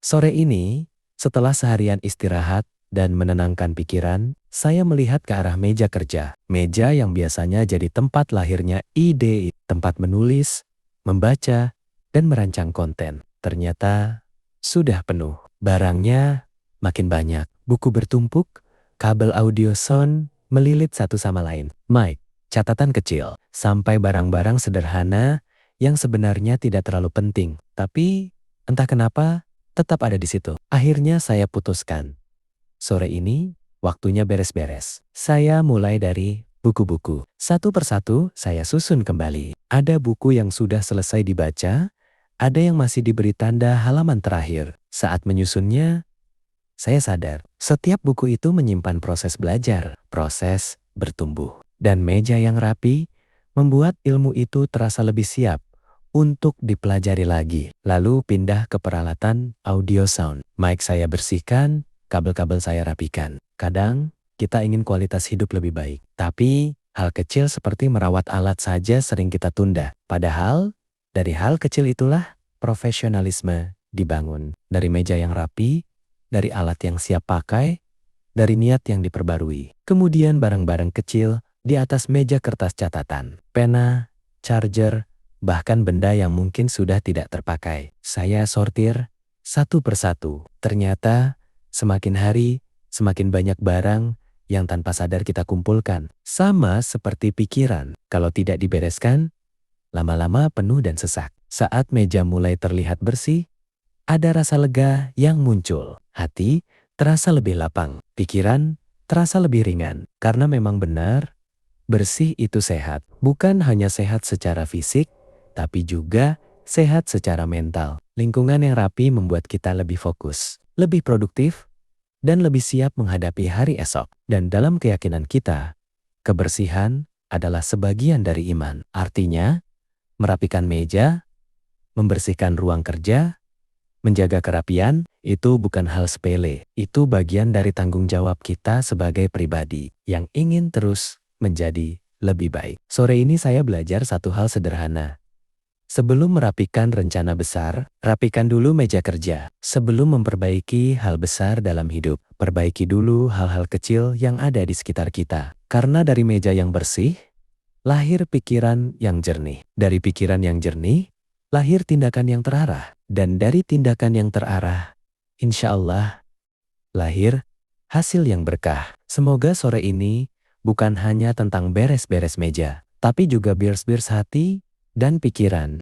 Sore ini, setelah seharian istirahat dan menenangkan pikiran, saya melihat ke arah meja kerja. Meja yang biasanya jadi tempat lahirnya ide, tempat menulis, membaca, dan merancang konten. Ternyata sudah penuh. Barangnya makin banyak. Buku bertumpuk, kabel audio sound melilit satu sama lain. Mic, catatan kecil, sampai barang-barang sederhana yang sebenarnya tidak terlalu penting. Tapi entah kenapa tetap ada di situ. Akhirnya saya putuskan. Sore ini waktunya beres-beres. Saya mulai dari buku-buku. Satu persatu saya susun kembali. Ada buku yang sudah selesai dibaca, ada yang masih diberi tanda halaman terakhir. Saat menyusunnya, saya sadar setiap buku itu menyimpan proses belajar, proses bertumbuh. Dan meja yang rapi membuat ilmu itu terasa lebih siap untuk dipelajari lagi. Lalu pindah ke peralatan audio sound. Mic saya bersihkan, kabel-kabel saya rapikan. Kadang kita ingin kualitas hidup lebih baik. Tapi hal kecil seperti merawat alat saja sering kita tunda. Padahal dari hal kecil itulah profesionalisme dibangun. Dari meja yang rapi, dari alat yang siap pakai, dari niat yang diperbarui. Kemudian barang-barang kecil di atas meja kertas catatan. Pena, charger, bahkan benda yang mungkin sudah tidak terpakai. Saya sortir satu persatu. Ternyata semakin hari, semakin banyak barang yang tanpa sadar kita kumpulkan. Sama seperti pikiran, kalau tidak dibereskan, lama-lama penuh dan sesak. Saat meja mulai terlihat bersih, ada rasa lega yang muncul. Hati terasa lebih lapang. Pikiran terasa lebih ringan. Karena memang benar, bersih itu sehat. Bukan hanya sehat secara fisik, tapi juga sehat secara mental. Lingkungan yang rapi membuat kita lebih fokus, lebih produktif, dan lebih siap menghadapi hari esok. Dan dalam keyakinan kita, kebersihan adalah sebagian dari iman. Artinya, merapikan meja, membersihkan ruang kerja, menjaga kerapian, itu bukan hal sepele. Itu bagian dari tanggung jawab kita sebagai pribadi yang ingin terus menjadi lebih baik. Sore ini saya belajar satu hal sederhana. Sebelum merapikan rencana besar, rapikan dulu meja kerja. Sebelum memperbaiki hal besar dalam hidup, perbaiki dulu hal-hal kecil yang ada di sekitar kita. Karena dari meja yang bersih, lahir pikiran yang jernih. Dari pikiran yang jernih, lahir tindakan yang terarah. Dan dari tindakan yang terarah, insya Allah, lahir hasil yang berkah. Semoga sore ini bukan hanya tentang beres-beres meja, tapi juga beres-beres hati dan pikiran.